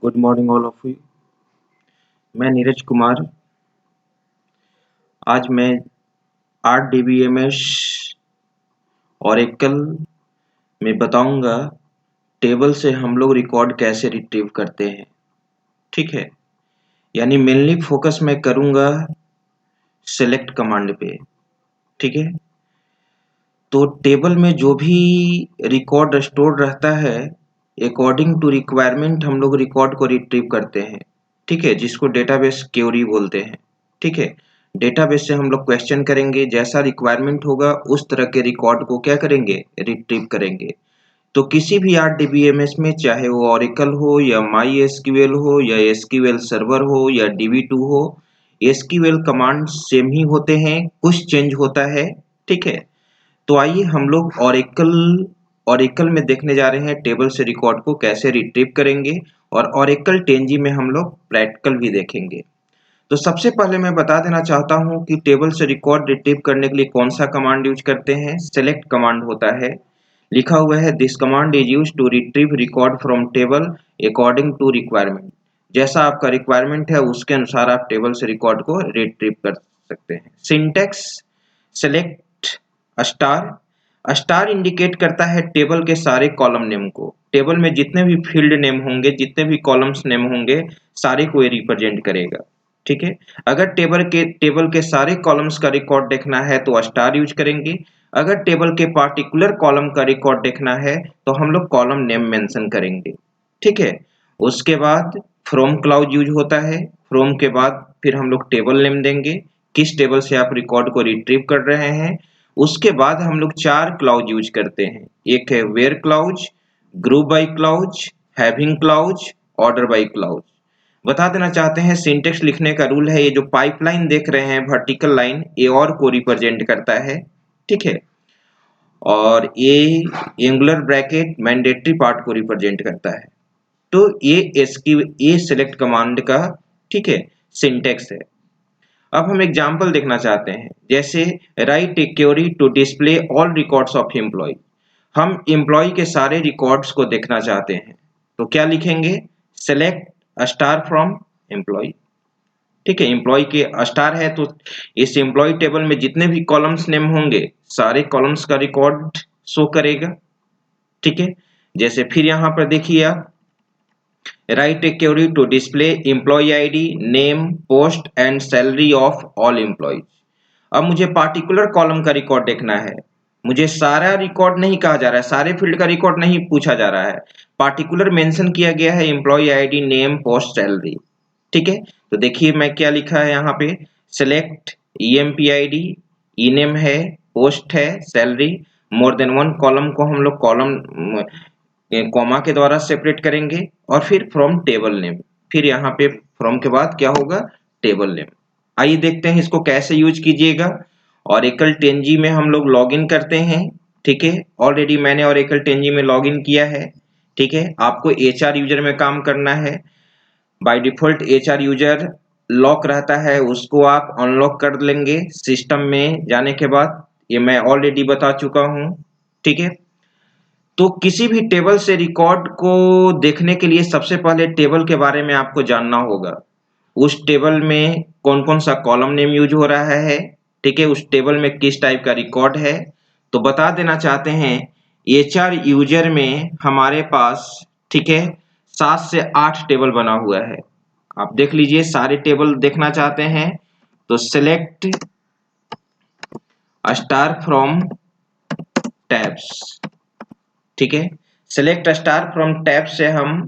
Good morning all of you. मैं नीरज कुमार। आज मैं RDBMS ओरेकल में बताऊंगा टेबल से हम लोग रिकॉर्ड कैसे रिट्रीव करते हैं। ठीक है, यानी मेनली फोकस मैं करूंगा सेलेक्ट कमांड पे। ठीक है, तो टेबल में जो भी रिकॉर्ड स्टोर रहता है अकॉर्डिंग टू रिक्वायरमेंट हम लोग रिकॉर्ड को रिट्रीव करते हैं। ठीक है, जिसको डेटाबेस क्वेरी बोलते हैं। ठीक है, डेटाबेस से हम लोग क्वेश्चन करेंगे, जैसा रिक्वायरमेंट होगा उस तरह के रिकॉर्ड को क्या करेंगे, रिट्रीव करेंगे। तो किसी भी RDBMS में चाहे वो ओरेकल हो या MySQL हो या SQL सर्वर हो या DB2 हो, SQL कमांड सेम ही होते हैं, कुछ चेंज होता है। ठीक है, तो आइए हम लोग ओरेकल में देखने जा रहे हैं टेबल से रिकॉर्ड को कैसे रिट्रीव करेंगे, और ओरेकल 10G में हम लोग प्रैक्टिकल भी देखेंगे। तो सबसे पहले मैं बता देना चाहता हूं कि टेबल से रिकॉर्ड रिट्रीव करने के लिए कौन सा कमांड यूज करते हैं। सेलेक्ट कमांड होता है, लिखा हुआ है this command is used to retrieve record from table according to requirement. जैसा आपका रिक्वायरमेंट है उसके अनुसार आप टेबल से रिकॉर्ड को रिट्रीव कर सकते हैं। Syntax select star. Star indicate करता है टेबल के सारे कॉलम नेम को। टेबल में जितने भी फील्ड नेम होंगे, जितने भी कॉलम्स नेम होंगे, सारे को ये रिप्रेजेंट करेगा। ठीक है, अगर टेबल के सारे कॉलम्स का रिकॉर्ड देखना है तो स्टार यूज करेंगे। अगर टेबल के पार्टिकुलर कॉलम का रिकॉर्ड देखना है तो हम लोग कॉलम नेम मेंशन करेंगे। ठीक है, उसके बाद फ्रॉम क्लाउज यूज होता है। फ्रॉम के बाद फिर हम लोग टेबल नेम देंगे, किस टेबल से आप रिकॉर्ड को रिट्रीव कर रहे हैं। उसके बाद हम लोग 4 क्लाउज यूज करते हैं। एक है where clause, group by clause, having clause, order by clause. बता देना चाहते हैं सिंटेक्स लिखने का रूल है, ये जो पाइपलाइन देख रहे हैं वर्टिकल लाइन, ये और को रिप्रेजेंट करता है। ठीक है, और ये एंगुलर ब्रैकेट मैंडेटरी पार्ट को रिप्रेजेंट करता है। तो ये सेलेक्ट कमांड का, ठीक है, सिंटेक्स है। अब हम एग्जांपल देखना चाहते हैं, जैसे write a query to display all records of employee. हम एम्प्लॉय के सारे रिकॉर्ड्स को देखना चाहते हैं, तो क्या लिखेंगे, सेलेक्ट स्टार फ्रॉम एम्प्लॉय। ठीक है, एम्प्लॉय के स्टार है तो इस एम्प्लॉय टेबल में जितने भी कॉलम्स नेम होंगे सारे कॉलम्स का रिकॉर्ड शो करेगा। ठीक है, जैसे फिर यहां पर देखिए आप, write a query to display employee ID, name, post and salary of all employees. अब मुझे पार्टिकुलर कॉलम का रिकॉर्ड देखना है। मुझे सारा रिकॉर्ड नहीं कहा जा रहा है, सारे फील्ड का रिकॉर्ड नहीं पूछा जा रहा है, पार्टिकुलर मेंशन किया गया है employee ID, name, post, salary. ठीक है, तो देखिए मैं क्या लिखा है यहाँ पे, सेलेक्ट EMPID, ENAME है, पोस्ट है, सैलरी। मोर देन वन कॉलम को हम लोग कॉलम कॉमा के द्वारा सेपरेट करेंगे, और फिर फ्रॉम टेबल नेम। फिर यहाँ पे फ्रॉम के बाद क्या होगा, टेबल नेम। आइए देखते हैं इसको कैसे यूज कीजिएगा। ओरेकल 10G में हम लोग लॉगिन करते हैं। ठीक है, ऑलरेडी मैंने ओरेकल 10G में लॉगिन किया है। ठीक है, आपको HR यूजर में काम करना है। By default HR user lock रहता है, उसको आप अनलॉक कर लेंगे सिस्टम में जाने के बाद, ये मैं ऑलरेडी बता चुका हूं। ठीक है, तो किसी भी टेबल से रिकॉर्ड को देखने के लिए सबसे पहले टेबल के बारे में आपको जानना होगा। उस टेबल में कौन कौन सा कॉलम नेम यूज हो रहा है। ठीक है, उस टेबल में किस टाइप का रिकॉर्ड है। तो बता देना चाहते हैं HR यूजर में हमारे पास, ठीक है, 7 से 8 टेबल बना हुआ है। आप देख लीजिए, सारे टेबल देखना चाहते हैं तो सेलेक्ट स्टार फ्रॉम टैब्स। ठीक है, सेलेक्ट स्टार फ्रॉम टैब्स से हम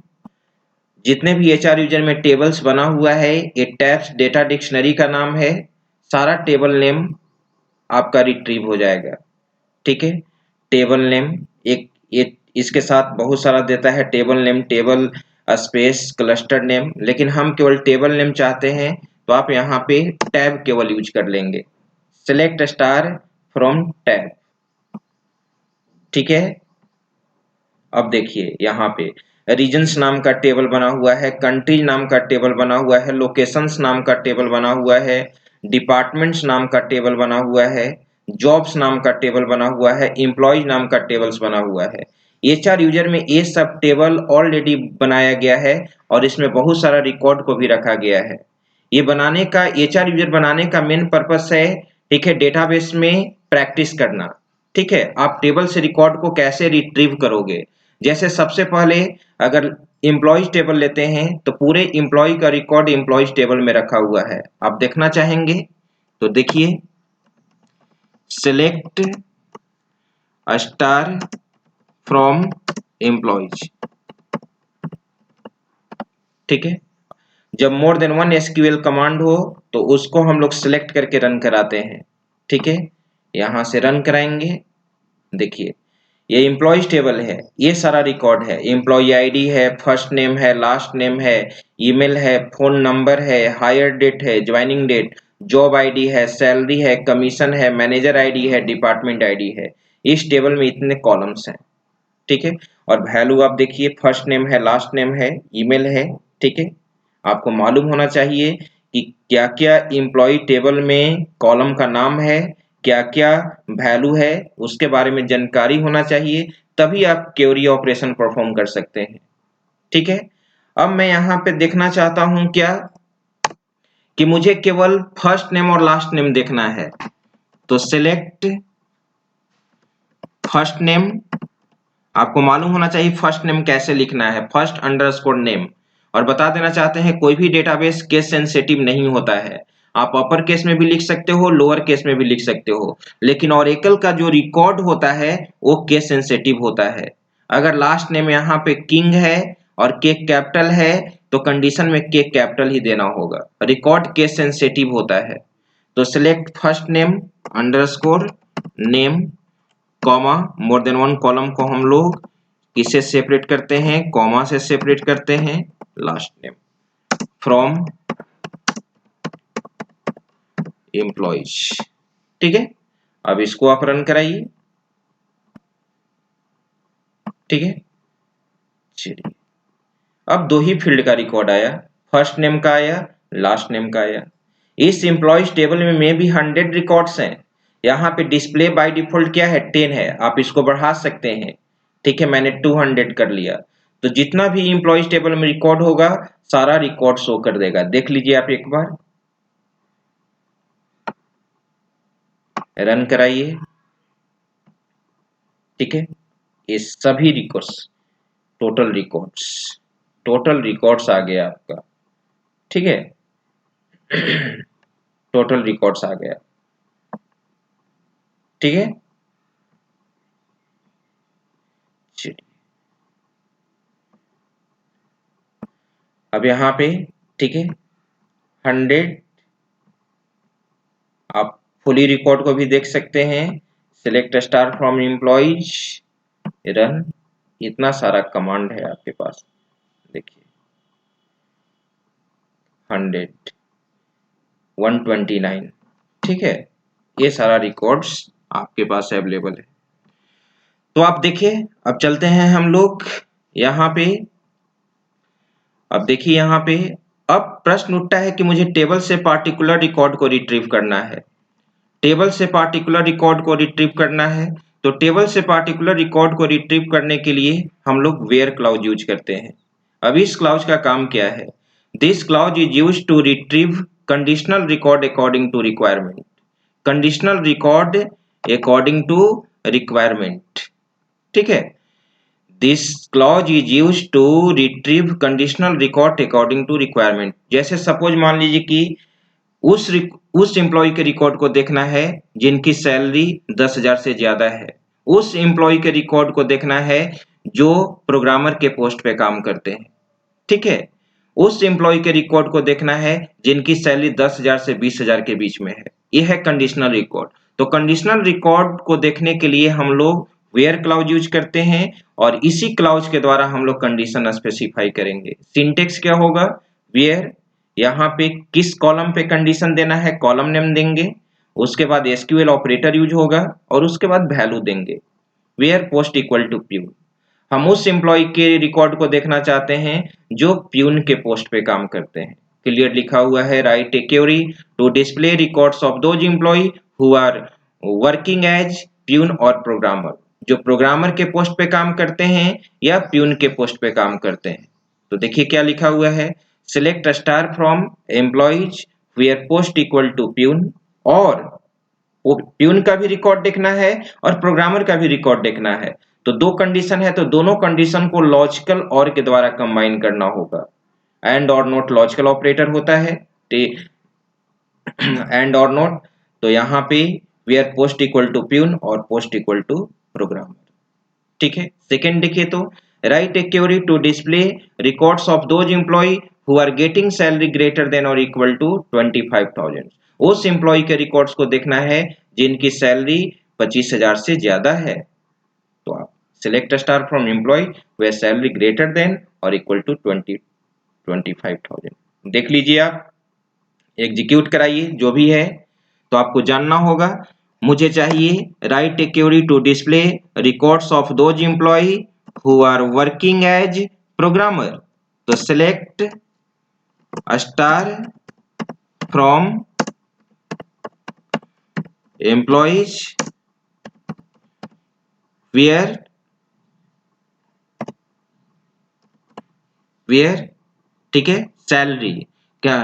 जितने भी HR यूजर में टेबल्स बना हुआ है, ये टैब्स डेटा डिक्शनरी का नाम है, सारा टेबल नेम आपका रिट्रीव हो जाएगा। ठीक है, टेबल नेम एक ये इसके साथ बहुत सारा देता है, table name, table space, cluster name, लेकिन हम केवल टेबल नेम चाहते हैं तो आप यहाँ पे टैब केवल यूज कर लेंगे, सेलेक्ट स्टार फ्रॉम टैब। ठीक है, अब देखिए यहाँ पे रीजन्स नाम का टेबल बना हुआ है, कंट्रीज नाम का टेबल बना हुआ है, लोकेशंस नाम का टेबल बना हुआ है, डिपार्टमेंट्स नाम का टेबल बना हुआ है, जॉब्स नाम का टेबल बना हुआ है, एम्प्लॉयज नाम का टेबल्स बना हुआ है। HR यूजर में ये सब टेबल ऑलरेडी बनाया गया है और इसमें बहुत सारा रिकॉर्ड को भी रखा गया है। ये बनाने का HR यूजर बनाने का मेन पर्पस है, ठीक है, डेटाबेस में प्रैक्टिस करना। ठीक है, आप टेबल से रिकॉर्ड को कैसे रिट्रीव करोगे। जैसे सबसे पहले अगर एम्प्लॉयज टेबल लेते हैं तो पूरे एम्प्लॉय का रिकॉर्ड एम्प्लॉयज टेबल में रखा हुआ है। आप देखना चाहेंगे तो देखिए, सिलेक्ट स्टार फ्रॉम एम्प्लॉयज। ठीक है, जब मोर देन वन एसक्यूएल कमांड हो तो उसको हम लोग सिलेक्ट करके रन कराते हैं। ठीक है, यहां से रन कराएंगे। देखिए, ये एम्प्लॉयज टेबल है, ये सारा रिकॉर्ड है। एम्प्लॉय आईडी है, फर्स्ट नेम है, लास्ट नेम है, ईमेल है, फोन नंबर है, हायर डेट है, ज्वाइनिंग डेट, जॉब आईडी है, सैलरी है, कमीशन है, मैनेजर आईडी है, डिपार्टमेंट आईडी है। इस टेबल में इतने कॉलम्स हैं। ठीक है, और वैल्यू आप देखिए, फर्स्ट नेम है, लास्ट नेम है, ईमेल है। ठीक है, आपको मालूम होना चाहिए कि क्या क्या एम्प्लॉय टेबल में कॉलम का नाम है, क्या क्या वैल्यू है, उसके बारे में जानकारी होना चाहिए, तभी आप क्वेरी ऑपरेशन परफॉर्म कर सकते हैं। ठीक है, अब मैं यहाँ पे देखना चाहता हूँ क्या कि मुझे केवल फर्स्ट नेम और लास्ट नेम देखना है, तो सिलेक्ट फर्स्ट नेम। आपको मालूम होना चाहिए फर्स्ट नेम कैसे लिखना है, फर्स्ट अंडरस्कोर नेम। और बता देना चाहते हैं कोई भी डेटाबेस केस सेंसिटिव नहीं होता है। आप अपर केस में भी लिख सकते हो, लोअर केस में भी लिख सकते हो, लेकिन ओरेकल का जो रिकॉर्ड होता है वो केस सेंसिटिव होता है। अगर लास्ट नेम यहाँ पे किंग है और के कैपिटल है तो कंडीशन में के कैपिटल ही देना होगा, रिकॉर्ड केस सेंसिटिव होता है। तो select first name underscore name comma, मोर देन वन कॉलम को हम लोग किसे सेपरेट करते हैं, कॉमा से सेपरेट करते हैं, लास्ट नेम फ्रॉम एम्प्लॉयज। ठीक है, अब इसको आप रन कराइए। ठीक है, चलिए, अब दो ही फील्ड का रिकॉर्ड आया, फर्स्ट नेम का आया, लास्ट नेम का आया। इस एम्प्लॉयज टेबल में भी 100 रिकॉर्ड्स हैं। यहाँ पे डिस्प्ले बाय डिफॉल्ट क्या है, 10 है, आप इसको बढ़ा सकते हैं। ठीक है, मैंने 200 कर लिया। तो जितना भी एम्प्लॉयज टेबल में रिकॉर्ड होगा सारा रिकॉर्ड शो कर देगा। देख लीजिए आप एक बार, रन कराइए। ठीक है, ये सभी रिकॉर्ड्स, टोटल रिकॉर्ड्स आ गया आपका। ठीक है, टोटल रिकॉर्ड्स आ गया। ठीक है, चलिए, अब यहाँ पे ठीक है 100, आप फुली रिकॉर्ड को भी देख सकते हैं। Select star from employees, run, इतना सारा कमांड है आपके पास। देखिए 100, 129। ठीक है, ये सारा रिकॉर्ड्स आपके पास अवेलेबल है। तो आप देखिए, अब चलते हैं हम लोग यहाँ पे। अब देखिए यहाँ पे, अब प्रश्न उठता है कि मुझे टेबल से पार्टिकुलर रिकॉर्ड को रिट्रीव करना है। टेबल से पार्टिकुलर रिकॉर्ड को रिट्रीव करना है, तो टेबल से पार्टिकुलर रिकॉर्ड को रिट्रीव करने के लिए हम लोग वेयर क्लाउज यूज करते हैं। अब इस क्लाउज का काम क्या है, this clause is used to retrieve conditional record according to requirement. Conditional record according to requirement. ठीक है, this clause is used to retrieve conditional record according to requirement. जैसे सपोज मान लीजिए कि उस एम्प्लॉय के रिकॉर्ड को देखना है जिनकी सैलरी 10,000 से ज्यादा है। उस एम्प्लॉय के रिकॉर्ड को देखना है जो प्रोग्रामर के पोस्ट पे काम करते हैं। ठीक है, उस एम्प्लॉय के रिकॉर्ड को देखना है जिनकी सैलरी 10,000 से 20,000 के बीच में है। यह है कंडीशनल रिकॉर्ड। तो कंडीशनल रिकॉर्ड को देखने के लिए हम लोग वेयर क्लाउज यूज करते हैं और इसी क्लाउज के द्वारा हम लोग कंडीशन स्पेसिफाई करेंगे। सिंटेक्स क्या होगा, वेयर, यहाँ पे किस कॉलम पे कंडीशन देना है कॉलम नेम देंगे, उसके बाद एसक्यूएल ऑपरेटर यूज होगा और उसके बाद वैल्यू देंगे, where post equal to peon. हम उस एम्प्लॉय के रिकॉर्ड को देखना चाहते हैं जो प्यून के पोस्ट पे काम करते हैं। क्लियर लिखा हुआ है, write a query to display records of those employ who are working as peon और प्रोग्रामर। जो प्रोग्रामर के पोस्ट पे काम करते हैं या प्यून के पोस्ट पे काम करते हैं। तो देखिए क्या लिखा हुआ है, select star from employees where post equal to peon, और वो प्यून का भी रिकॉर्ड देखना है और प्रोग्रामर का भी रिकॉर्ड देखना है। तो दो कंडीशन है, तो दोनों कंडीशन को लॉजिकल और के द्वारा कंबाइन करना होगा। एंड और नॉट लॉजिकल ऑपरेटर होता है, एंड और नॉट। तो यहाँ पे where post equal to peon और पोस्ट इक्वल टू प्रोग्रामर। ठीक है, सेकेंड देखिए तो write a query to display records of those employ who are getting salary greater than और इक्वल टू 25,000। उस एम्प्लॉय के रिकॉर्ड्स को देखना है जिनकी सैलरी 25,000 से ज्यादा है। तो आप select star from employee where salary greater than और इक्वल टू 25,000। देख लीजिए, आप एग्जीक्यूट कराइए जो भी है। तो आपको जानना होगा, मुझे चाहिए write a query to display records of those employ who are working as programmer. तो select star from employees where ठीक है, सैलरी क्या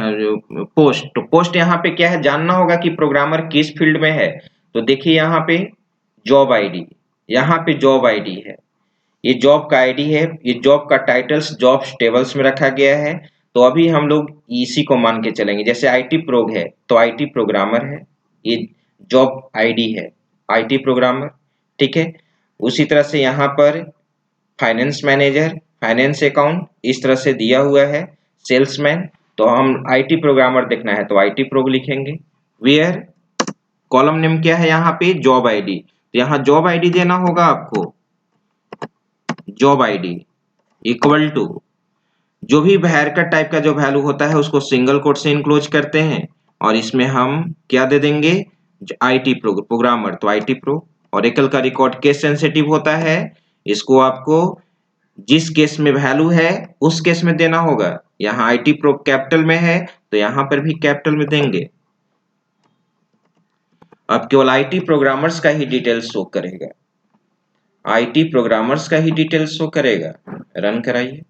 पोस्ट। तो पोस्ट यहाँ पे क्या है जानना होगा कि प्रोग्रामर किस फील्ड में है। तो देखिए यहाँ पे जॉब आईडी, यहाँ पे जॉब आईडी है, ये जॉब का आईडी है, ये जॉब का टाइटल्स जॉब टेबल्स में रखा गया है। तो अभी हम लोग इसी को मान के चलेंगे, जैसे आईटी प्रोग है तो आईटी प्रोग्रामर है, ये जॉब आईडी है आईटी प्रोग्रामर। ठीक है, उसी तरह से यहाँ पर फाइनेंस मैनेजर, फाइनेंस अकाउंट इस तरह से दिया हुआ है, सेल्समैन। तो हम आईटी प्रोग्रामर देखना है तो आईटी प्रोग लिखेंगे। वेयर कॉलम नेम क्या है यहाँ पे, जॉब आईडी। तो यहाँ जॉब आईडी देना होगा आपको, जॉब आईडी इक्वल टू जो भी हैरकट टाइप का जो वैल्यू होता है उसको सिंगल कोट से इनक्लोज करते हैं, और इसमें हम क्या दे देंगे, आईटी प्रोग्रामर। तो आईटी प्रो, और एकल का रिकॉर्ड केस सेंसिटिव होता है, इसको आपको जिस केस में वैल्यू है उस केस में देना होगा। यहाँ आईटी प्रो कैपिटल में है तो यहाँ पर भी कैपिटल में देंगे। अब केवल आईटी प्रोग्रामर्स का ही डिटेल्स शो करेगा, आईटी प्रोग्रामर्स का ही डिटेल्स शो करेगा। रन कराइए।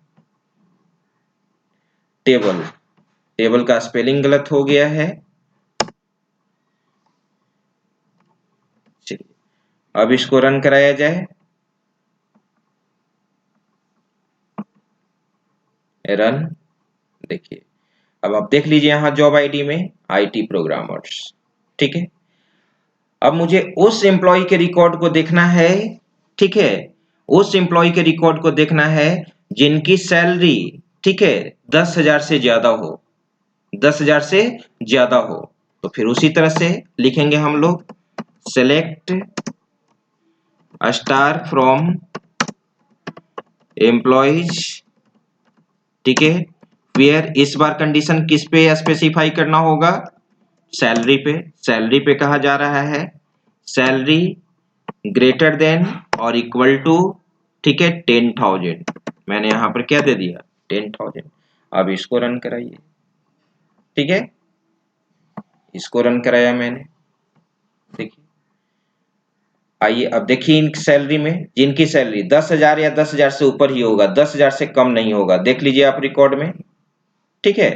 टेबल का स्पेलिंग गलत हो गया है। चलिए अब इसको रन कराया जाए। रन, देखिए अब आप देख लीजिए यहाँ जॉब आईडी में आईटी प्रोग्रामर्स। ठीक है, अब मुझे उस एम्प्लॉय के रिकॉर्ड को देखना है। ठीक है, उस एम्प्लॉय के रिकॉर्ड को देखना है जिनकी सैलरी, ठीक है, 10,000 से ज्यादा हो, 10,000 से ज्यादा हो। तो फिर उसी तरह से लिखेंगे हम लोग, सेलेक्ट स्टार फ्रॉम एम्प्लॉइज। ठीक है, वेयर इस बार कंडीशन किस पे स्पेसिफाई करना होगा, सैलरी पे। सैलरी पे कहा जा रहा है सैलरी ग्रेटर देन और इक्वल टू, ठीक है, 10,000। मैंने यहां पर क्या दे दिया, 10,000। अब इसको रन कराइए। ठीक है, इसको रन कराया मैंने। देखिए आइए अब देखिए इन सैलरी में जिनकी सैलरी 10,000 या 10,000 से ऊपर ही होगा, 10,000 से कम नहीं होगा। देख लीजिए आप रिकॉर्ड में। ठीक है,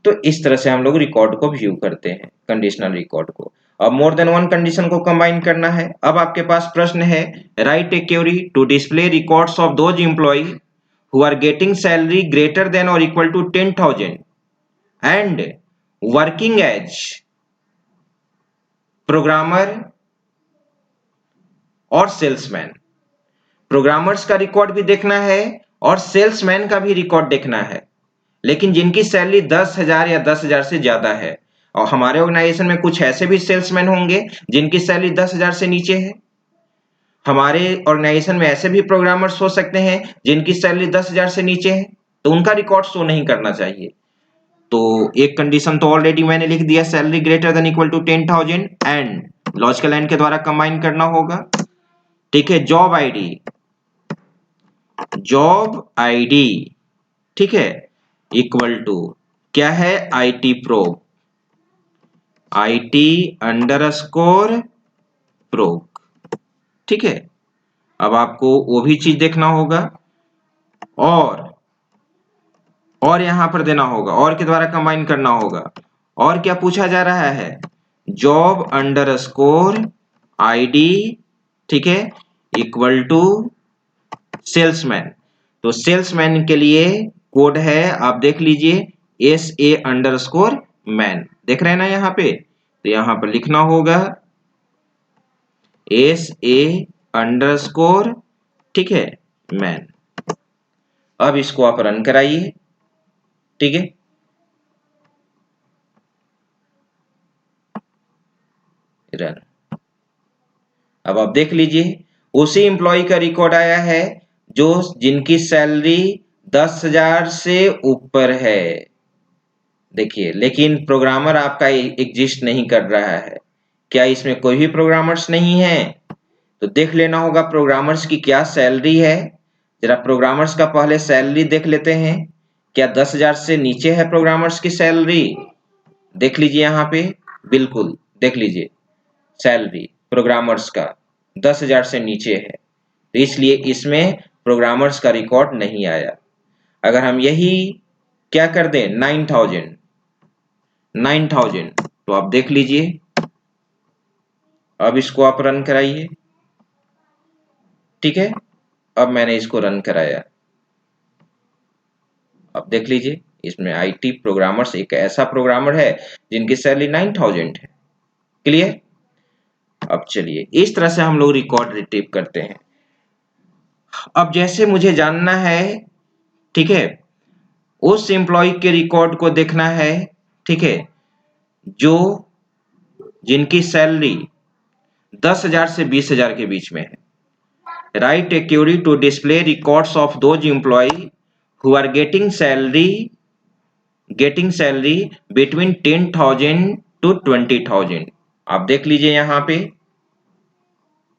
तो इस तरह से हम लोग रिकॉर्ड को व्यू करते हैं, कंडीशनल रिकॉर्ड को। अब मोर देन वन कंडीशन को कंबाइन करना है। अब आपके पास प्रश्न है, write a query to display records of those employ who are getting salary greater than और equal to 10,000 and working as programmer और सेल्समैन। प्रोग्रामर्स का रिकॉर्ड भी देखना है और सेल्समैन का भी रिकॉर्ड देखना है, लेकिन जिनकी सैलरी 10,000 या 10,000 से ज्यादा है। और हमारे ऑर्गेनाइजेशन में कुछ ऐसे भी सेल्समैन होंगे जिनकी सैलरी 10,000 से नीचे है। हमारे ऑर्गेनाइजेशन में ऐसे भी प्रोग्रामर्स हो सकते हैं जिनकी सैलरी 10,000 से नीचे है, तो उनका रिकॉर्ड शो नहीं करना चाहिए। तो एक कंडीशन तो ऑलरेडी मैंने लिख दिया, salary greater than equal to 10,000 and logical and के द्वारा कंबाइन करना होगा। ठीक है, जॉब आईडी, ठीक है, इक्वल टू क्या है, आईटी प्रोग, आईटी अंडरस्कोर प्रोग। ठीक है, अब आपको वो भी चीज देखना होगा और यहां पर देना होगा, और के द्वारा कंबाइन करना होगा। और क्या पूछा जा रहा है? जॉब अंडरस्कोर आईडी, ठीक है, इक्वल टू सेल्समैन। तो सेल्समैन के लिए कोड है, आप देख लीजिए, SA_मैन। देख रहे हैं ना यहाँ पे? तो यहाँ पर लिखना होगा SA_, ठीक है, मैन। अब इसको आप रन कराइए, ठीक है। रन। अब आप देख लीजिए, उसी एम्प्लॉय का रिकॉर्ड आया है जो जिनकी सैलरी 10,000 से ऊपर है। देखिए, लेकिन प्रोग्रामर आपका एग्जिस्ट नहीं कर रहा है। क्या इसमें कोई भी प्रोग्रामर्स नहीं है? तो देख लेना होगा प्रोग्रामर्स की क्या सैलरी है। जरा प्रोग्रामर्स का पहले सैलरी देख लेते हैं। क्या 10,000 से नीचे है प्रोग्रामर्स की सैलरी? देख लीजिए यहाँ पे, बिल्कुल देख लीजिए, सैलरी प्रोग्रामर्स का 10,000 से नीचे है, तो इसलिए इसमें प्रोग्रामर्स का रिकॉर्ड नहीं आया। अगर हम यही क्या कर दें 9,000, तो आप देख लीजिए। अब इसको आप रन कराइए, ठीक है। अब मैंने इसको रन कराया, अब देख लीजिए, इसमें IT प्रोग्रामर्स एक ऐसा प्रोग्रामर है जिनकी सैलरी 9,000 है। क्लियर? अब चलिए, इस तरह से हम लोग रिकॉर्ड रिट्रीव करते हैं। अब जैसे मुझे जानना है, ठीक है, उस एम्प्लॉय के रिकॉर्ड को देखना है, ठीक है, जो जिनकी सैलरी 10,000 से 20,000 के बीच में है। Write a query to display records of those employ who are getting salary between 10,000 to 20,000। आप देख लीजिए यहाँ पे,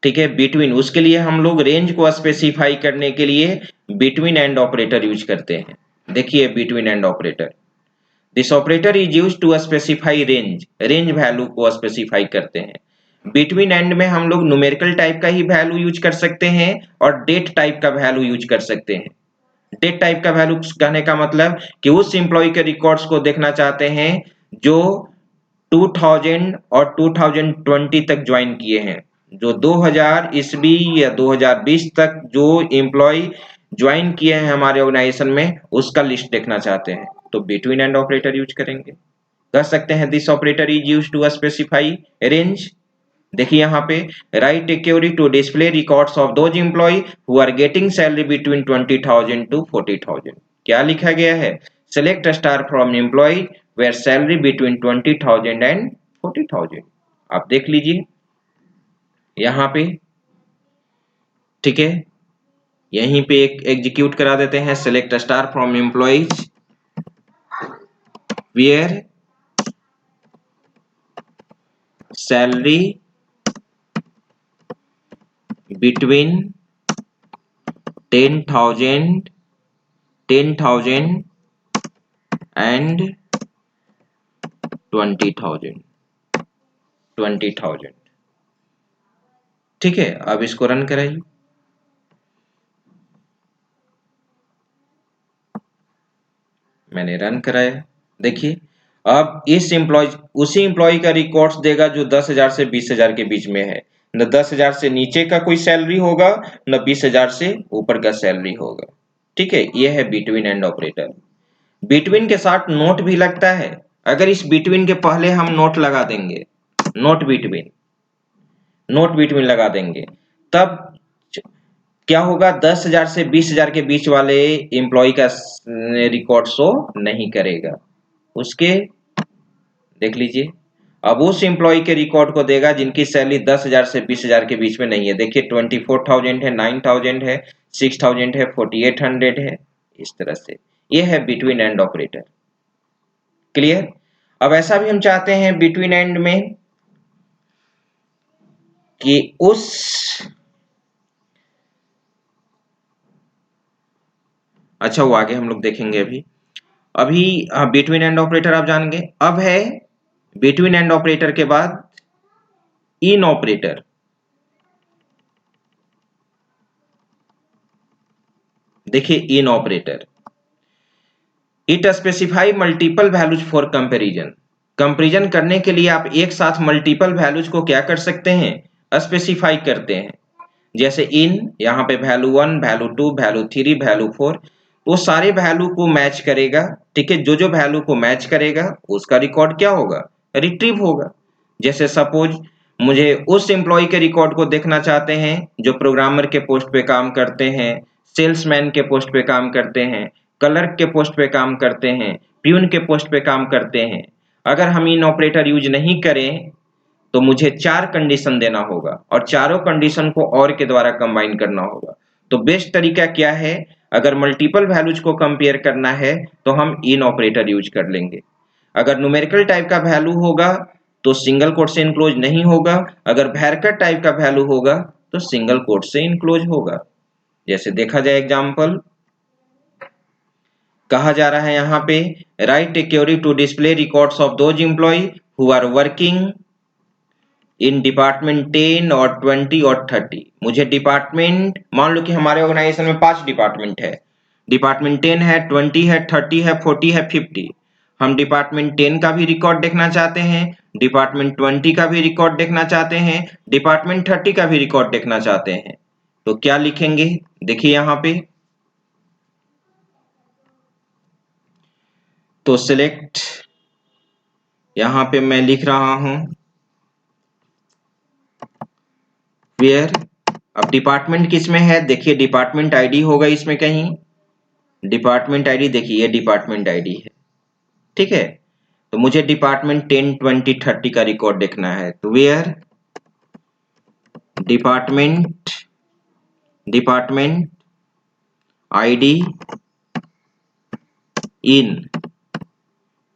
ठीक है, बिटवीन, उसके लिए हम लोग रेंज को स्पेसिफाई करने के लिए बिटवीन एंड ऑपरेटर यूज करते हैं। देखिए, between and operator, this operator is used to specify range value को स्पेसिफाई करते हैं। बिटवीन एंड में हम लोग न्यूमेरिकल टाइप का ही वैल्यू यूज कर सकते हैं और डेट टाइप का वैल्यू यूज कर सकते हैं। डेट टाइप का वैल्यू कहने का मतलब कि उस एम्प्लॉय के रिकॉर्ड्स को देखना चाहते हैं जो 2000 और 2020 तक ज्वाइन किए हैं, जो 2000 ईस्वी या 2020 तक जो एम्प्लॉय ज्वाइन किए हैं हमारे ऑर्गेनाइजेशन में, उसका लिस्ट देखना चाहते हैं, तो बिटवीन एंड ऑपरेटर यूज करेंगे। कह सकते हैं this operator is used to specify range. देखिए यहाँ पे, write a query to display records of those employ who are getting salary between 20,000 to 40,000। क्या लिखा गया है? Select star from employee where salary between 20,000 and 40,000। आप देख लीजिए यहाँ पे, ठीक है, यहीं पे एक एग्जीक्यूट करा देते हैं, select star from employees where salary between 10,000 and 20,000। ठीक है, अब इसको रन कराइए। मैंने रन कराया, देखिए, अब इस एम्प्लॉय उसी एम्प्लॉय का रिकॉर्ड्स देगा जो 10,000 से 20,000 के बीच में है। न 10,000 से नीचे का कोई सैलरी होगा, न 20,000 से ऊपर का सैलरी होगा। ठीक है, यह है बिटवीन एंड ऑपरेटर। बिटवीन के साथ नोट भी लगता है। अगर इस बिटवीन के पहले हम नोट लगा देंगे, नोट बिटवीन लगा देंगे, तब क्या होगा, 10,000 से 20,000 के बीच वाले एम्प्लॉय का रिकॉर्ड शो नहीं करेगा। उसके देख लीजिए, अब उस एम्प्लॉय के रिकॉर्ड को देगा जिनकी सैलरी 10,000 से 20,000 के बीच में नहीं है। देखिए, 24,000 है, 9,000 है, 6,000 है, 4,800 है, इस तरह से। ये है बिटवीन एंड ऑपरेटर। क्लियर? अब ऐसा भी हम चाहते हैं बिटवीन एंड में कि अच्छा, वो आगे हम लोग देखेंगे। अभी बिटवीन एंड ऑपरेटर आप जान गए। अब है बिटवीन एंड ऑपरेटर के बाद इन ऑपरेटर। देखिए in operator, it specify multiple values for comparison. Comparison करने के लिए आप एक साथ मल्टीपल वैल्यूज को क्या कर सकते हैं, स्पेसिफाई करते हैं। जैसे इन यहाँ पे वैल्यू 1, वैल्यू 2, वैल्यू 3, वैल्यू 4, वो सारे वैल्यू को मैच करेगा। ठीक है, जो जो वैल्यू को मैच करेगा उसका रिकॉर्ड क्या होगा, रिट्रीव होगा। जैसे सपोज मुझे उस एम्प्लॉय के रिकॉर्ड को देखना चाहते हैं जो प्रोग्रामर के पोस्ट पे काम करते हैं, सेल्समैन के पोस्ट पे काम करते हैं, क्लर्क के पोस्ट पे काम करते हैं, प्यून के पोस्ट पे काम करते हैं। अगर हम इन ऑपरेटर यूज नहीं करें तो मुझे 4 कंडीशन देना होगा और चारों कंडीशन को और के द्वारा कंबाइन करना होगा। तो बेस्ट तरीका क्या है, अगर मल्टीपल वैल्यूज को कंपेयर करना है तो हम इन ऑपरेटर यूज कर लेंगे। अगर न्यूमेरिकल टाइप का वैल्यू होगा तो सिंगल कोट से इनक्लोज नहीं होगा, अगर वैरकर टाइप का वैल्यू होगा तो सिंगल कोट से इनक्लोज होगा। जैसे देखा जाए एग्जांपल, कहा जा रहा है यहाँ पे write a query to display records of those employ who are working in department 10 और 20 और 30। मुझे डिपार्टमेंट, मान लो कि हमारे ऑर्गेनाइजेशन में 5 डिपार्टमेंट है, डिपार्टमेंट 10 है, 20 है, 30 है, 40 है, 50। हम डिपार्टमेंट 10 का भी रिकॉर्ड देखना चाहते हैं, डिपार्टमेंट 20 का भी रिकॉर्ड देखना चाहते हैं, डिपार्टमेंट 30 का भी रिकॉर्ड देखना चाहते हैं। तो क्या लिखेंगे, देखिए यहाँ पे, तो सिलेक्ट, यहाँ पे मैं लिख रहा हूं वेयर। अब डिपार्टमेंट किस में है, देखिए डिपार्टमेंट आईडी होगा इसमें कहीं, डिपार्टमेंट आईडी देखिए ये डिपार्टमेंट आईडी है। ठीक है, तो मुझे डिपार्टमेंट 10, 20, 30 का रिकॉर्ड देखना है, तो वेयर डिपार्टमेंट आईडी इन,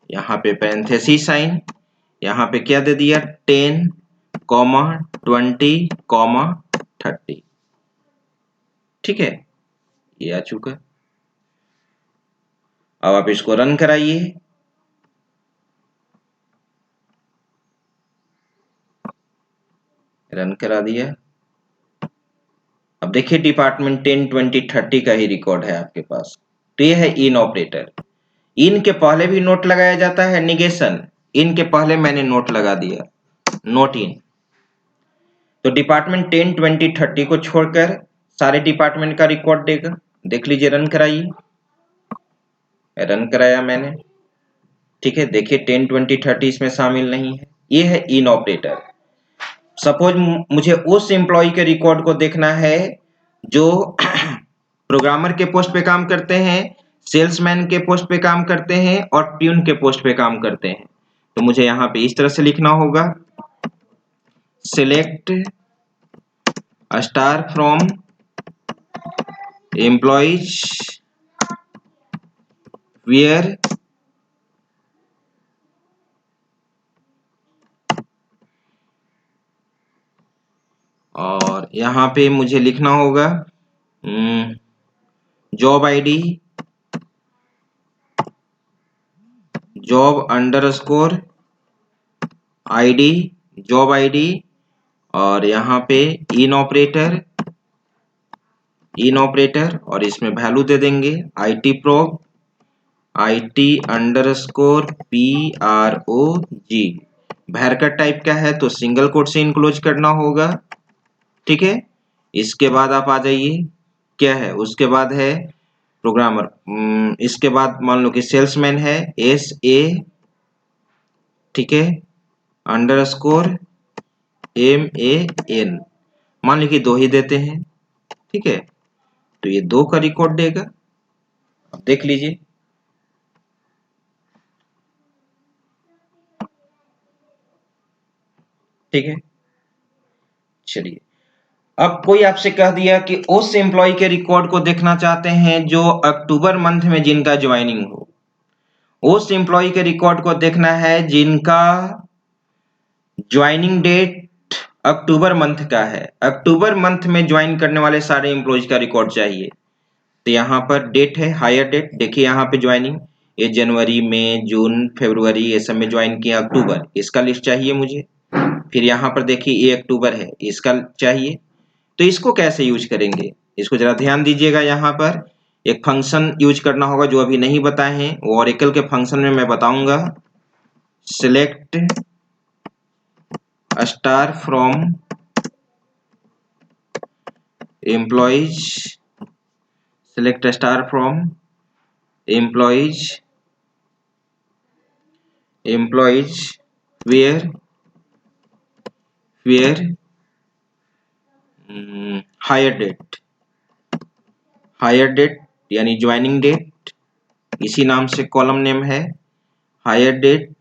यहाँ पे पैरेंथेसिस साइन, यहाँ पे क्या दे दिया 10, 20, 30। ठीक है, ये आ चुका। अब आप इसको रन कराइए। रन करा दिया। अब देखिए डिपार्टमेंट 10, 20, 30 का ही रिकॉर्ड है आपके पास। तो ये है इन ऑपरेटर। इन के पहले भी नोट लगाया जाता है निगेशन, इन के पहले मैंने नोट लगा दिया, नोट इन। तो डिपार्टमेंट 10, 20, 30 को छोड़कर सारे डिपार्टमेंट का रिकॉर्ड देगा। देख लीजिए, रन कराइए। रन कराया मैंने। ठीक है, देखिए 10, 20, 30 इसमें शामिल नहीं है। ये है इन ऑपरेटर। सपोज मुझे उस एम्प्लॉय के रिकॉर्ड को देखना है जो प्रोग्रामर के पोस्ट पे काम करते हैं, सेल्समैन के पोस्ट पे काम करते हैं और ट्यून के पोस्ट पे काम करते हैं। तो मुझे यहाँ पे इस तरह से लिखना होगा, select star from employees where और यहाँ पे मुझे लिखना होगा job ID, job underscore ID, job ID, और यहाँ पे इन ऑपरेटर और इसमें वैल्यू दे देंगे IT prog, IT underscore PROG। Varchar type का है तो सिंगल कोट से इनक्लोज करना होगा। ठीक है, इसके बाद आप आ जाइए, क्या है उसके बाद है प्रोग्रामर। इसके बाद मान लो कि सेल्समैन है SA, ठीक है, अंडरस्कोर MAN, मान लीजिए 2 ही देते हैं। ठीक है, तो ये 2 का रिकॉर्ड देगा। अब देख लीजिए, ठीक है। चलिए, अब कोई आपसे कह दिया कि उस एम्प्लॉय के रिकॉर्ड को देखना चाहते हैं जो अक्टूबर मंथ में जिनका ज्वाइनिंग हो, उस एम्प्लॉय के रिकॉर्ड को देखना है जिनका ज्वाइनिंग डेट अक्टूबर मंथ का है, अक्टूबर मंथ में ज्वाइन करने वाले सारे एम्प्लॉयज का रिकॉर्ड चाहिए। तो यहाँ पर डेट है, हायर डेट, देखिए यहाँ पे ज्वाइनिंग, ये जनवरी, मई, जून, फरवरी, ये सब में ज्वाइन किया, अक्टूबर, इसका लिस्ट चाहिए मुझे। फिर यहाँ पर देखिए ये अक्टूबर है, इसका चाहिए। तो इसको कैसे यूज करेंगे, इसको जरा ध्यान दीजिएगा। यहाँ पर एक फंक्शन यूज करना होगा जो अभी नहीं बताए हैं, वो ओरेकल के फंक्शन में मैं बताऊंगा। Select star from employees, select star from employees where hire date यानी ज्वाइनिंग डेट, इसी नाम से कॉलम नेम है हायर डेट।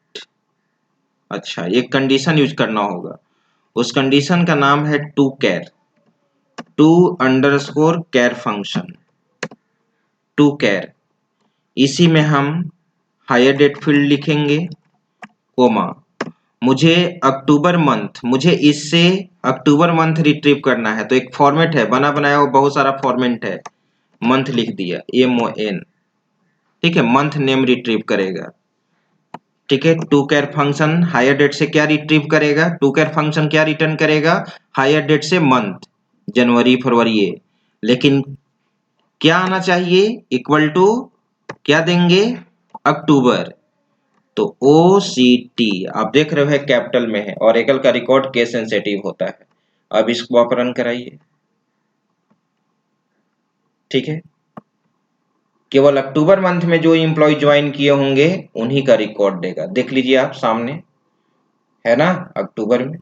अच्छा, एक कंडीशन यूज करना होगा, उस कंडीशन का नाम है to underscore char function, to char. इसी में हम हायर डेट फील्ड लिखेंगे, कोमा, मुझे इससे अक्टूबर मंथ रिट्रीव करना है, तो एक फॉर्मेट है बना बनाया, वो बहुत सारा फॉर्मेट है, मंथ लिख दिया MON, ठीक है, मंथ नेम रिट्रीव करेगा। ठीक है, to char function hire date से क्या रिट्रीव करेगा, टू कैर फंक्शन क्या रिटर्न करेगा, हायर डेट से मंथ, जनवरी फरवरी ये, लेकिन क्या आना चाहिए, इक्वल टू क्या देंगे, अक्टूबर। तो OCT आप देख रहे हो है कैपिटल में है, ओरेकल का रिकॉर्ड केस सेंसिटिव होता है। अब इसको आप रन कराइए, ठीक है, केवल अक्टूबर मंथ में जो एम्प्लॉय ज्वाइन किए होंगे उन्हीं का रिकॉर्ड देगा, देख लीजिए आप सामने है ना, अक्टूबर में।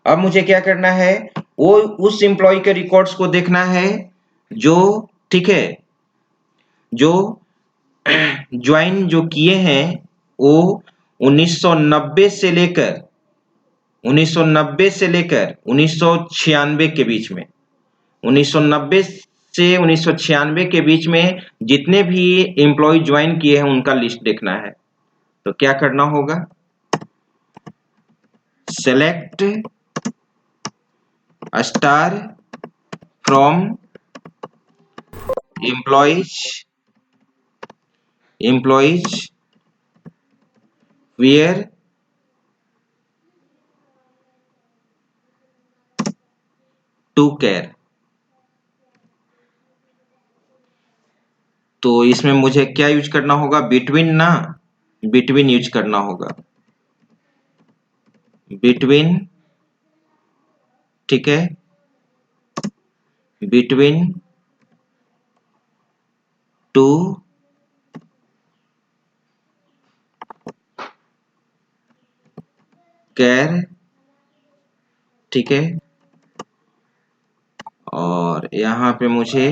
अब मुझे क्या करना है, वो उस एम्प्लॉय के रिकॉर्ड्स को देखना है जो, ठीक है, जो ज्वाइन जो किए हैं वो 1990 से लेकर 1996 के बीच में, 1990 से 1996 के बीच में जितने भी एम्प्लॉय ज्वाइन किए हैं उनका लिस्ट देखना है। तो क्या करना होगा, select star from employees where to char. तो इसमें मुझे क्या यूज करना होगा, बिटवीन यूज करना होगा, बिटवीन, ठीक है, बिटवीन टू कैर, ठीक है, और यहाँ पे मुझे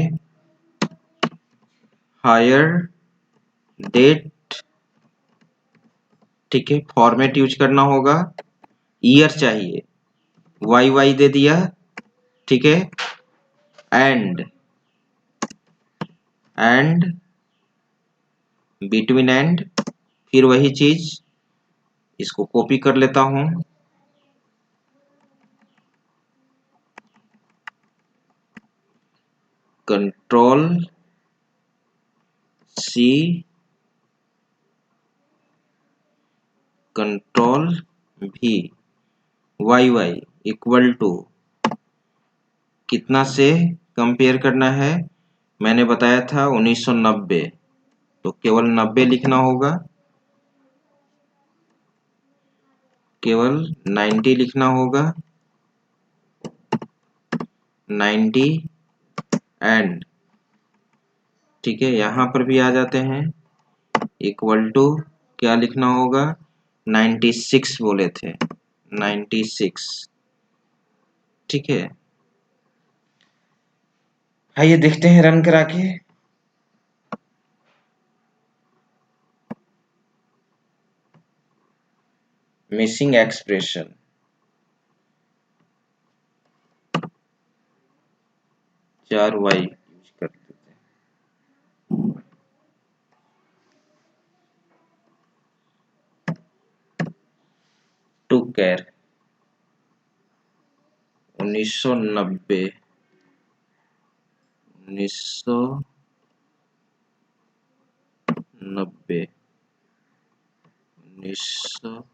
हायर डेट, ठीक है, फॉर्मेट यूज करना होगा, ईयर चाहिए, YY दे दिया, ठीक है, एंड बिटवीन एंड, फिर वही चीज, इसको कॉपी कर लेता हूं, control C, control V, YY equal to कितना से कंपेयर करना है, मैंने बताया था 1990, तो केवल 90 लिखना होगा, केवल 90 लिखना होगा, 90 एंड, ठीक है, यहां पर भी आ जाते हैं, इक्वल टू क्या लिखना होगा, 96 बोले थे, 96, ठीक है। आइए देखते हैं रन करा के, मिसिंग एक्सप्रेशन, 4Y यूज कर देते हैं, टू कैर 1990 1990 1996,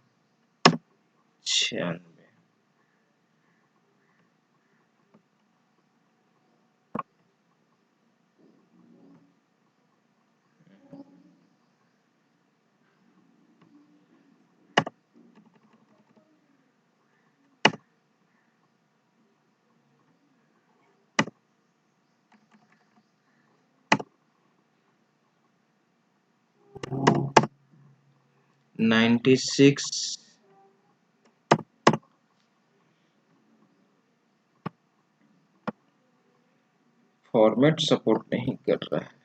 96 फॉर्मेट सपोर्ट नहीं कर रहा है।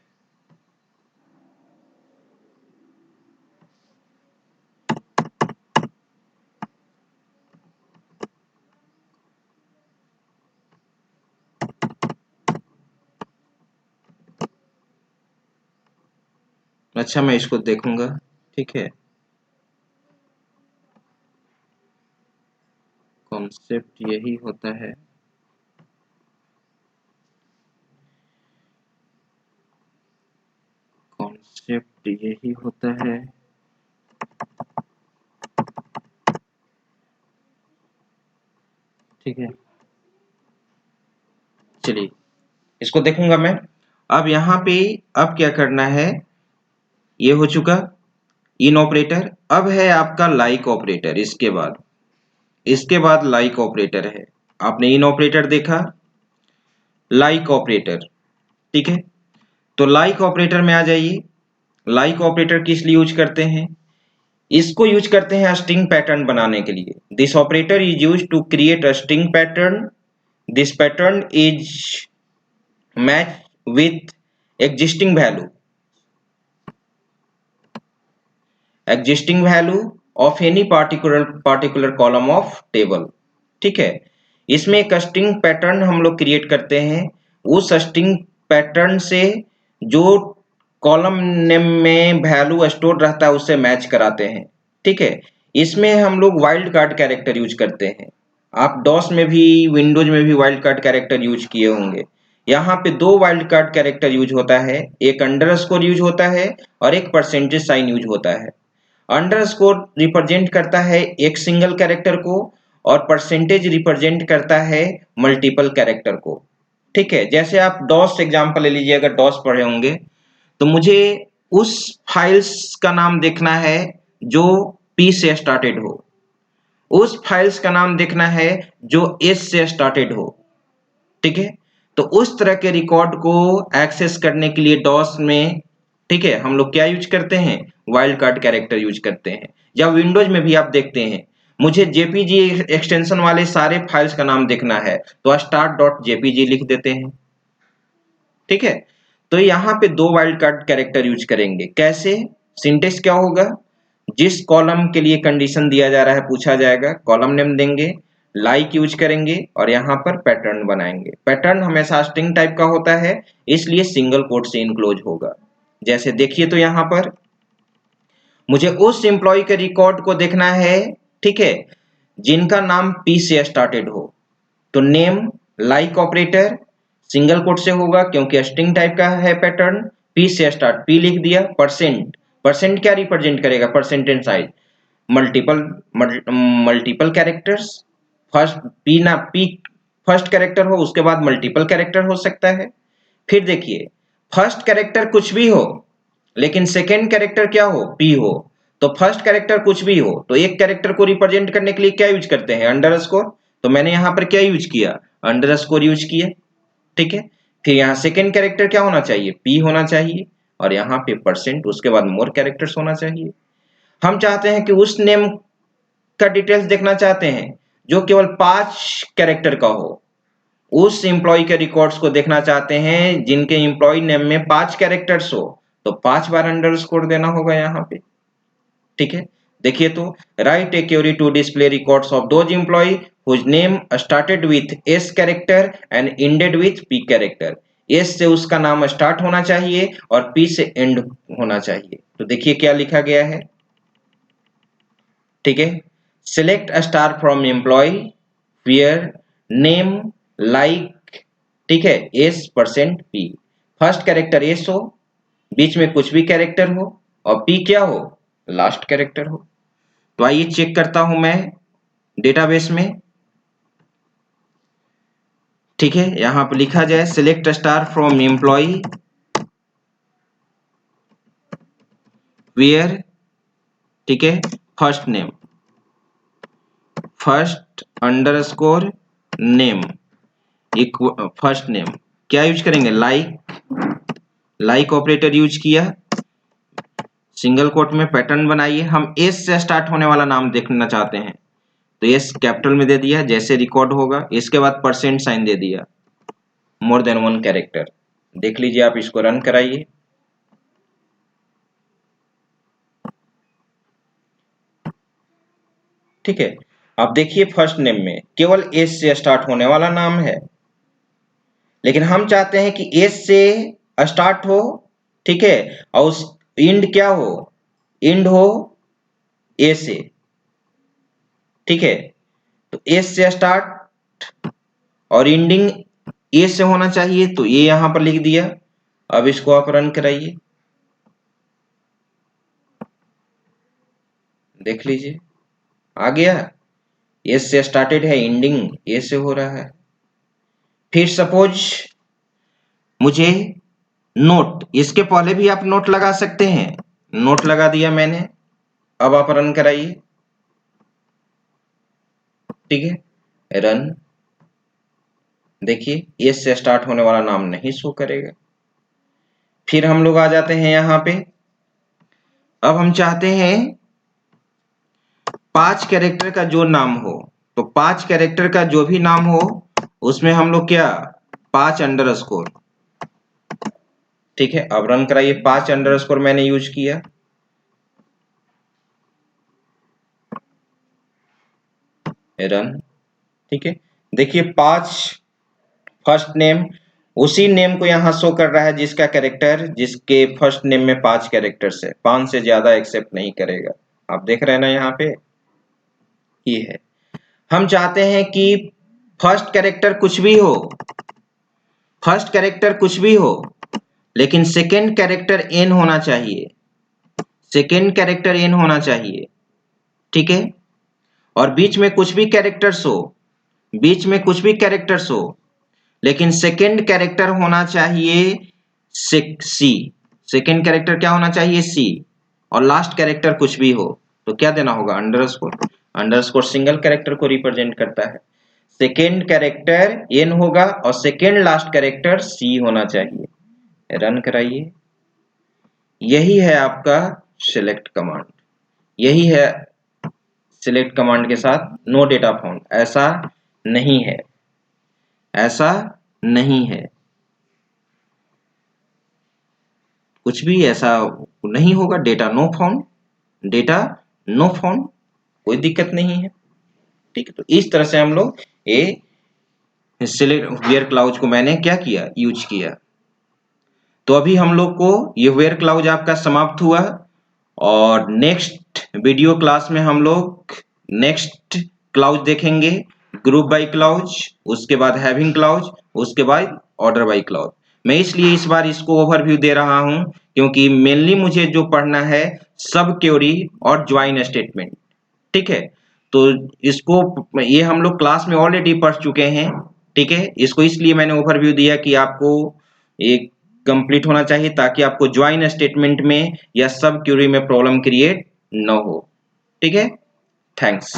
अच्छा, मैं इसको देखूंगा। ठीक है, कॉन्सेप्ट यही होता है। कॉन्सेप्ट यही होता है। ठीक है, चलिए इसको देखूंगा मैं। अब यहाँ पे अब क्या करना है, ये हो चुका इन ऑपरेटर। अब है आपका लाइक ऑपरेटर। इसके बाद लाइक ऑपरेटर है। आपने इन ऑपरेटर देखा, लाइक ऑपरेटर। ठीक है, तो लाइक ऑपरेटर में आ जाइए। लाइक ऑपरेटर किस लिए यूज करते हैं? इसको यूज करते हैं स्ट्रिंग पैटर्न बनाने के लिए। This operator is use to create a string pattern. This pattern is match with existing value of any particular column of table। ठीक है, इसमें एक स्ट्रिंग पैटर्न हम लोग क्रिएट करते हैं। उस स्ट्रिंग पैटर्न से जो कॉलम नेम में वैल्यू स्टोर रहता है उससे मैच कराते हैं। ठीक है, इसमें हम लोग वाइल्ड कार्ड कैरेक्टर यूज करते हैं। आप डॉस में भी विंडोज में भी वाइल्ड कार्ड कैरेक्टर यूज किए होंगे। यहाँ पे दो वाइल्ड कार्ड कैरेक्टर यूज होता है, एक अंडरस्कोर यूज होता है और एक परसेंटेज साइन यूज होता है। अंडरस्कोर रिप्रेजेंट करता है एक सिंगल कैरेक्टर को और परसेंटेज रिप्रेजेंट करता है मल्टीपल कैरेक्टर को। ठीक है, जैसे आप डॉस एग्जांपल ले लीजिए, अगर डॉस पढ़े होंगे तो मुझे उस फाइल्स का नाम देखना है जो पी से स्टार्टेड हो, उस फाइल्स का नाम देखना है जो एस से स्टार्टेड हो। ठीक है, तो उस तरह के रिकॉर्ड को एक्सेस करने के लिए डॉस में, ठीक है, हम लोग क्या यूज करते हैं? वाइल्ड कार्ड कैरेक्टर यूज करते हैं। जब विंडोज में भी आप देखते हैं, मुझे जेपीजी एक्सटेंशन वाले सारे फाइल्स का नाम देखना है तो start.jpg लिख देते हैं। ठीक है, तो यहाँ पे दो वाइल्ड कार्ड कैरेक्टर यूज करेंगे। कैसे? सिंटेक्स क्या होगा? जिस कॉलम के लिए कंडीशन दिया जा रहा है पूछा जाएगा, कॉलम नेम देंगे, लाइक यूज करेंगे और यहाँ पर पैटर्न बनाएंगे। पैटर्न हमेशा स्ट्रिंग टाइप का होता है, इसलिए सिंगल कोट से इनक्लोज होगा। जैसे देखिए, तो यहाँ पर मुझे उस एम्प्लॉय के रिकॉर्ड को देखना है, ठीक है, जिनका नाम पी से स्टार्टेड हो। तो name like operator single quote से होगा क्योंकि स्ट्रिंग टाइप का है पैटर्न। पी से स्टार्ट, पी लिख दिया। परसेंट क्या रिप्रेजेंट करेगा? Percentage size. Multiple characters. P first character हो, उसके बाद मल्टीपल कैरेक्टर हो सकता है। फिर देखिए, फर्स्ट कैरेक्टर कुछ भी हो लेकिन सेकेंड कैरेक्टर क्या हो? पी हो। तो फर्स्ट कैरेक्टर कुछ भी हो तो एक कैरेक्टर को रिप्रेजेंट करने के लिए क्या यूज करते हैं? अंडरस्कोर। तो मैंने यहाँ पर क्या यूज किया? अंडरस्कोर यूज किया। ठीक है, फिर यहाँ सेकेंड कैरेक्टर क्या होना चाहिए? पी होना चाहिए और यहाँ पे परसेंट, उसके बाद मोर कैरेक्टर्स होना चाहिए। हम चाहते हैं कि उस नेम का डिटेल्स देखना चाहते हैं जो केवल 5 कैरेक्टर का हो। उस एम्प्लॉय के रिकॉर्ड्स को देखना चाहते हैं जिनके एम्प्लॉय नेम में 5 कैरेक्टर्स हो, तो 5 बार अंडरस्कोर देना होगा यहाँ पे। ठीक है, देखिए, तो write a query to display records of those employee whose name started with S character and ended with P character. S से उसका नाम स्टार्ट होना चाहिए और पी से एंड होना चाहिए। तो देखिए क्या लिखा गया है। ठीक है, select a star from employee where name like, ठीक है, S percent P. First character S हो, बीच में कुछ भी कैरेक्टर हो और पी क्या हो? लास्ट कैरेक्टर हो। तो आइए चेक करता हूं मैं डेटाबेस में। ठीक है, यहां पर लिखा जाए select star from employee where, ठीक है, first name, first underscore name, first name क्या यूज करेंगे? लाइक ऑपरेटर यूज किया। सिंगल कोट में पैटर्न बनाइए। हम एस से स्टार्ट होने वाला नाम देखना चाहते हैं, तो एस कैपिटल में दे दिया, जैसे रिकॉर्ड होगा। इसके बाद परसेंट साइन दे दिया, मोर देन 1 कैरेक्टर। देख लीजिए, आप इसको रन कराइए। ठीक है, अब देखिए फर्स्ट नेम में केवल एस से स्टार्ट होने वाला नाम है, लेकिन हम चाहते हैं कि एस से स्टार्ट हो, ठीक है, और उस इंड क्या हो, इंड हो ए से। ठीक है, तो एस से स्टार्ट और इंडिंग ए से होना चाहिए, तो ये यहां पर लिख दिया। अब इसको आप रन कराइए, देख लीजिए आ गया। एस से स्टार्टेड है, इंडिंग ए से हो रहा है। फिर सपोज मुझे नोट, इसके पहले भी आप नोट लगा सकते हैं, नोट लगा दिया मैंने। अब आप रन कराइए, ठीक है, रन। देखिए एस से स्टार्ट होने वाला नाम नहीं शो करेगा। फिर हम लोग आ जाते हैं यहाँ पे। अब हम चाहते हैं 5 कैरेक्टर का जो नाम हो, तो 5 कैरेक्टर का जो भी नाम हो उसमें हम लोग क्या, 5 अंडरस्कोर। ठीक है, अब रन कराइए। 5 अंडरस्कोर मैंने यूज किया। रन। ठीक है, देखिए 5 फर्स्ट नेम, उसी नेम को यहाँ शो कर रहा है जिसका कैरेक्टर, जिसके फर्स्ट नेम में 5 कैरेक्टर्स है। 5 से ज्यादा एक्सेप्ट नहीं करेगा। आप देख रहे हैं ना यहाँ पे, ये है। हम चाहते हैं कि फर्स्ट कैरेक्टर कुछ भी हो, फर्स्ट कैरेक्टर कुछ भी हो, लेकिन सेकेंड कैरेक्टर एन होना चाहिए, सेकेंड कैरेक्टर एन होना चाहिए। ठीक है, और बीच में कुछ भी कैरेक्टर्स हो, बीच में कुछ भी कैरेक्टर्स हो, लेकिन सेकेंड कैरेक्टर होना चाहिए सी। सेकेंड कैरेक्टर क्या होना चाहिए, सी। और लास्ट कैरेक्टर कुछ भी हो तो क्या देना होगा, अंडरस्कोर। अंडरस्कोर सिंगल कैरेक्टर को रिप्रेजेंट करता है। सेकेंड कैरेक्टर एन होगा और सेकेंड लास्ट कैरेक्टर सी होना चाहिए। रन कराइए। यही है आपका सिलेक्ट कमांड, यही है सिलेक्ट कमांड के साथ नो डेटा फाउंड। ऐसा नहीं है, ऐसा नहीं है, कुछ भी ऐसा नहीं होगा। Data no found, data no found, कोई दिक्कत नहीं है। ठीक है, तो इस तरह से हम लोग ये सिलेक्ट वेयर क्लाउज को मैंने क्या किया, यूज किया। तो अभी हम लोग को ये वेयर क्लाउज आपका समाप्त हुआ, और नेक्स्ट वीडियो क्लास में हम लोग नेक्स्ट क्लाउज देखेंगे, ग्रुप बाय क्लाउज, उसके बाद हैविंग क्लाउज, उसके बाद ऑर्डर बाय क्लाउज। मैं इसलिए इस बार इसको ओवरव्यू दे रहा हूं क्योंकि मेनली मुझे जो पढ़ना है सब क्वेरी और ज्वाइन स्टेटमेंट। ठीक है, तो इसको ये हम लोग क्लास में ऑलरेडी पढ़ चुके हैं। ठीक है, इसको इसलिए मैंने ओवरव्यू दिया कि आपको एक कंप्लीट होना चाहिए ताकि आपको ज्वाइन स्टेटमेंट में या सब क्वेरी में प्रॉब्लम क्रिएट न हो। ठीक है, थैंक्स।